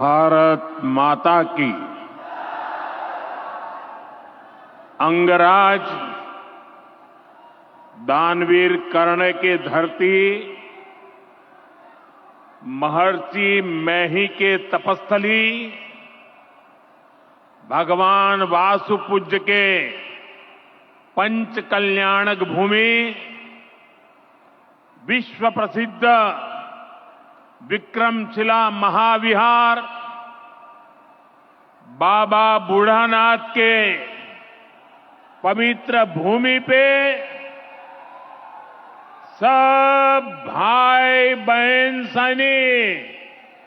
भारत माता की। अंगराज दानवीर कर्ण के धरती, महर्षि मैही के तपस्थली, भगवान वासुपूज्य के पंच कल्याणक भूमि, विश्व प्रसिद्ध विक्रमशिला महाविहार, बाबा बूढ़ानाथ के पवित्र भूमि पे सब भाई बहन सैनिक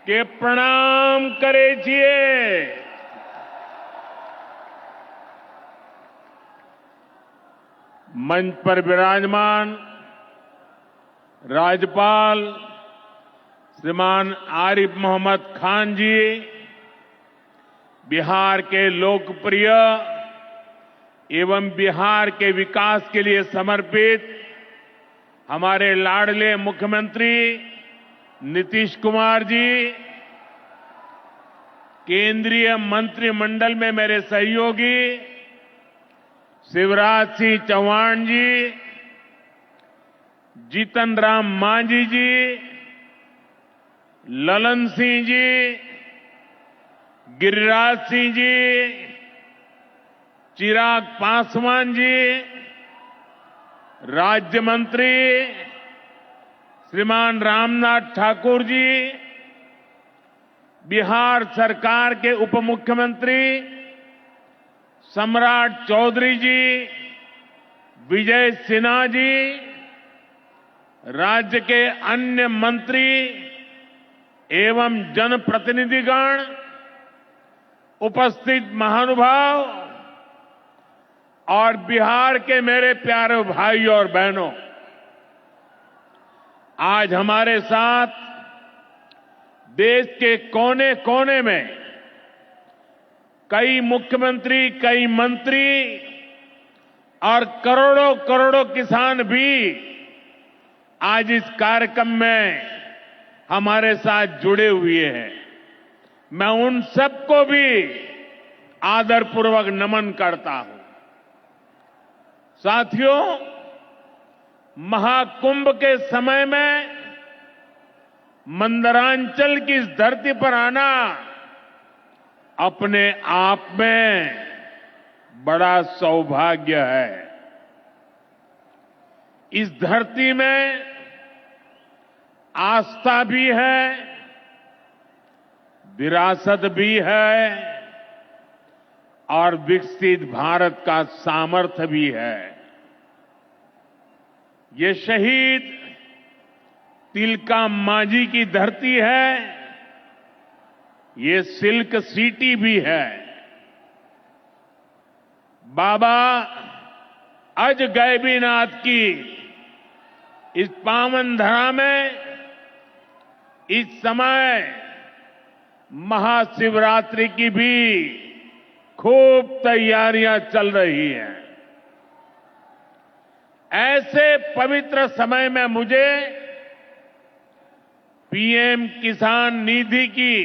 के प्रणाम करे छिए। मंच पर विराजमान राज्यपाल श्रीमान आरिफ मोहम्मद खान जी, बिहार के लोकप्रिय एवं बिहार के विकास के लिए समर्पित हमारे लाडले मुख्यमंत्री नीतीश कुमार जी, केंद्रीय मंत्रिमंडल में मेरे सहयोगी शिवराज सिंह चौहान जी, जीतन राम मांझी जी, ललन सिंह जी, गिरिराज सिंह जी, चिराग पासवान जी, राज्य मंत्री श्रीमान रामनाथ ठाकुर जी, बिहार सरकार के उप मुख्यमंत्री सम्राट चौधरी जी, विजय सिन्हा जी, राज्य के अन्य मंत्री एवं जनप्रतिनिधिगण, उपस्थित महानुभाव और बिहार के मेरे प्यारे भाइयों और बहनों, आज हमारे साथ देश के कोने कोने में कई मुख्यमंत्री, कई मंत्री और करोड़ों करोड़ों किसान भी आज इस कार्यक्रम में हमारे साथ जुड़े हुए हैं। मैं उन सबको भी आदरपूर्वक नमन करता हूं। साथियों, महाकुंभ के समय में मंदरांचल की इस धरती पर आना अपने आप में बड़ा सौभाग्य है। इस धरती में आस्था भी है, विरासत भी है और विकसित भारत का सामर्थ्य भी है। ये शहीद तिलका मांझी की धरती है, ये सिल्क सिटी भी है। बाबा अजगैबीनाथ की इस पावन धरा में इस समय महाशिवरात्रि की भी खूब तैयारियां चल रही हैं। ऐसे पवित्र समय में मुझे पीएम किसान निधि की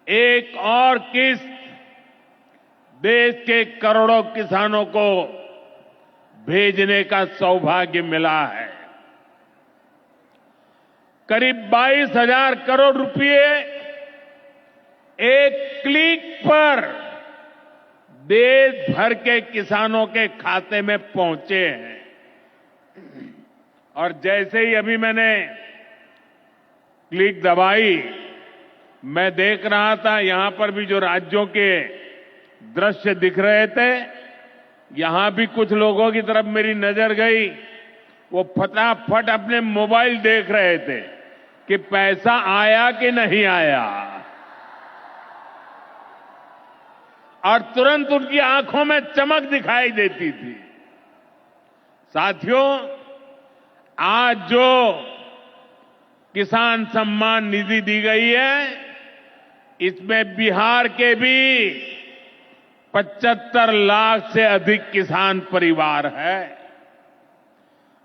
एक और किस्त देश के करोड़ों किसानों को भेजने का सौभाग्य मिला है। करीब 22,000 करोड़ रुपए एक क्लिक पर देश भर के किसानों के खाते में पहुंचे हैं। और जैसे ही अभी मैंने क्लिक दबाई, मैं देख रहा था यहां पर भी जो राज्यों के दृश्य दिख रहे थे, यहां भी कुछ लोगों की तरफ मेरी नजर गई। वो फटाफट अपने मोबाइल देख रहे थे कि पैसा आया कि नहीं आया, और तुरंत उनकी आंखों में चमक दिखाई देती थी। साथियों, आज जो किसान सम्मान निधि दी गई है, इसमें बिहार के भी 75 लाख से अधिक किसान परिवार है।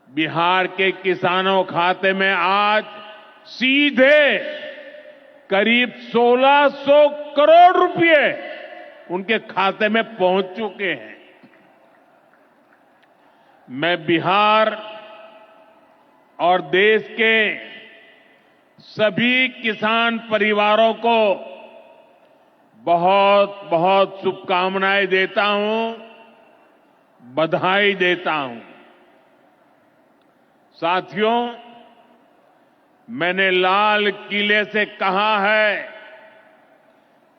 बिहार के किसानों खाते में आज सीधे करीब 1600 करोड़ रुपए उनके खाते में पहुंच चुके हैं। मैं बिहार और देश के सभी किसान परिवारों को बहुत बहुत शुभकामनाएं देता हूं, बधाई देता हूं। साथियों, मैंने लाल किले से कहा है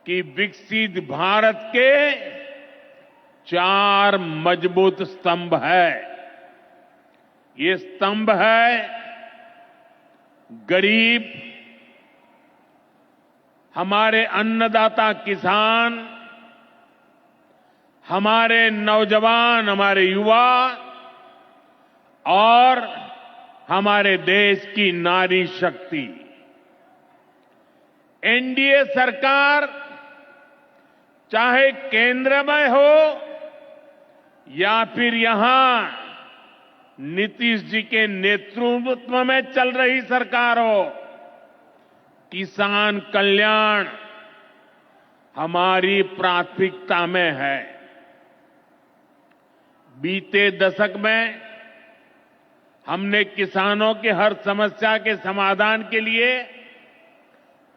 कि विकसित भारत के 4 मजबूत स्तंभ है। ये स्तंभ है गरीब, हमारे अन्नदाता किसान, हमारे नौजवान, हमारे युवा और हमारे देश की नारी शक्ति। एनडीए सरकार चाहे केंद्र में हो या फिर यहां नीतीश जी के नेतृत्व में चल रही सरकार हो, किसान कल्याण हमारी प्राथमिकता में है। बीते दशक में हमने किसानों के हर समस्या के समाधान के लिए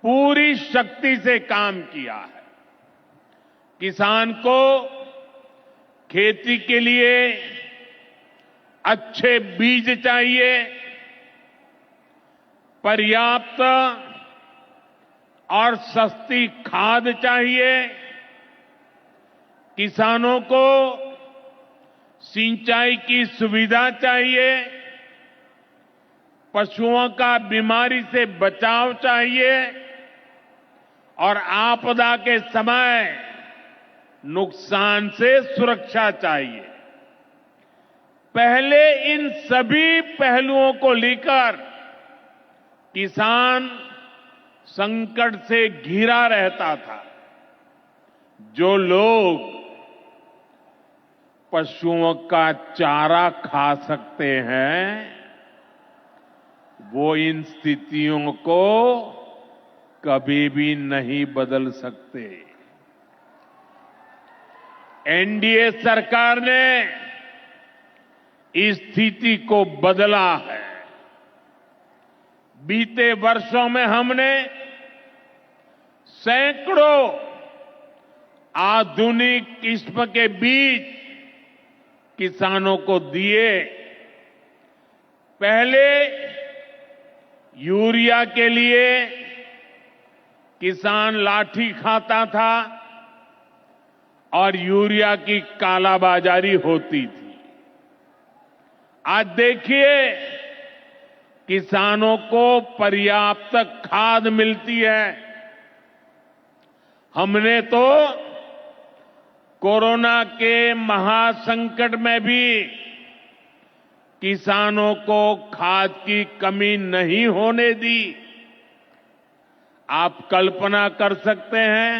पूरी शक्ति से काम किया है। किसान को खेती के लिए अच्छे बीज चाहिए, पर्याप्त और सस्ती खाद चाहिए, किसानों को सिंचाई की सुविधा चाहिए, पशुओं का बीमारी से बचाव चाहिए और आपदा के समय नुकसान से सुरक्षा चाहिए। पहले इन सभी पहलुओं को लेकर किसान संकट से घिरा रहता था। जो लोग पशुओं का चारा खा सकते हैं, वो इन स्थितियों को कभी भी नहीं बदल सकते। एनडीए सरकार ने इस स्थिति को बदला है। बीते वर्षों में हमने सैकड़ों आधुनिक किस्म के बीज किसानों को दिए। पहले यूरिया के लिए किसान लाठी खाता था और यूरिया की कालाबाजारी होती थी। आज देखिए, किसानों को पर्याप्त खाद मिलती है। हमने तो कोरोना के महासंकट में भी किसानों को खाद की कमी नहीं होने दी। आप कल्पना कर सकते हैं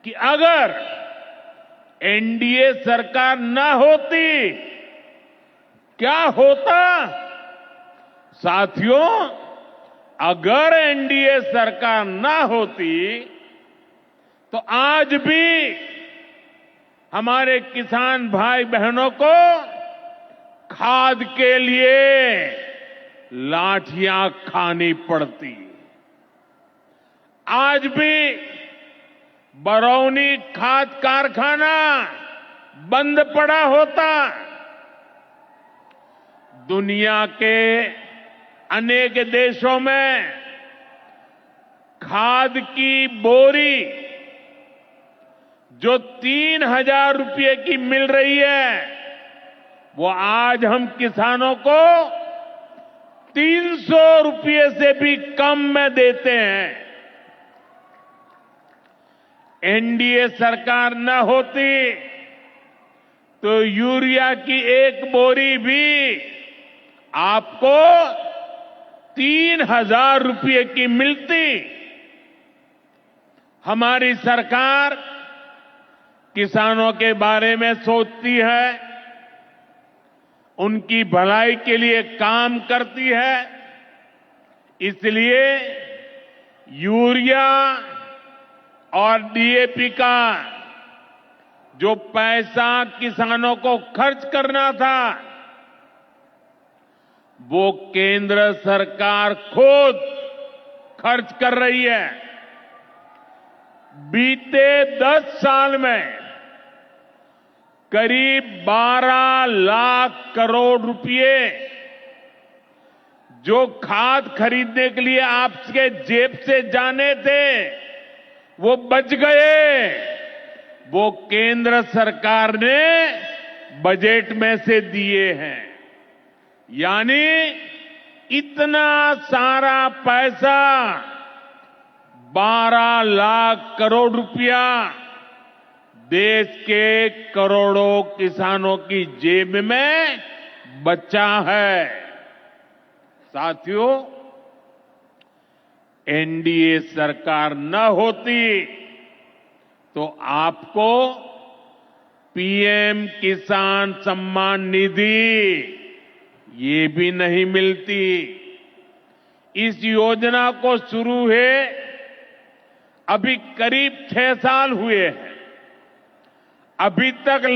कि अगर एनडीए सरकार न होती, क्या होता? साथियों, अगर एनडीए सरकार न होती तो आज भी हमारे किसान भाई बहनों को खाद के लिए लाठियां खानी पड़ती। आज भी बरौनी खाद कारखाना बंद पड़ा होता। दुनिया के अनेक देशों में खाद की बोरी जो 3,000 रुपये की मिल रही है, वो आज हम किसानों को 300 रुपये से भी कम में देते हैं। एनडीए सरकार न होती तो यूरिया की एक बोरी भी आपको 3,000 रुपये की मिलती। हमारी सरकार किसानों के बारे में सोचती है, उनकी भलाई के लिए काम करती है। इसलिए यूरिया और डीएपी का जो पैसा किसानों को खर्च करना था, वो केंद्र सरकार खुद खर्च कर रही है। बीते 10 साल में करीब 12 लाख करोड़ रुपए जो खाद खरीदने के लिए आपके जेब से जाने थे, वो बच गए। वो केंद्र सरकार ने बजट में से दिए हैं। यानी इतना सारा पैसा, 12 लाख करोड़ रुपया देश के करोड़ों किसानों की जेब में बचा है। साथियों, एनडीए सरकार न होती तो आपको पीएम किसान सम्मान निधि ये भी नहीं मिलती। इस योजना को शुरू हुए अभी करीब 6 साल हुए हैं। अभी तक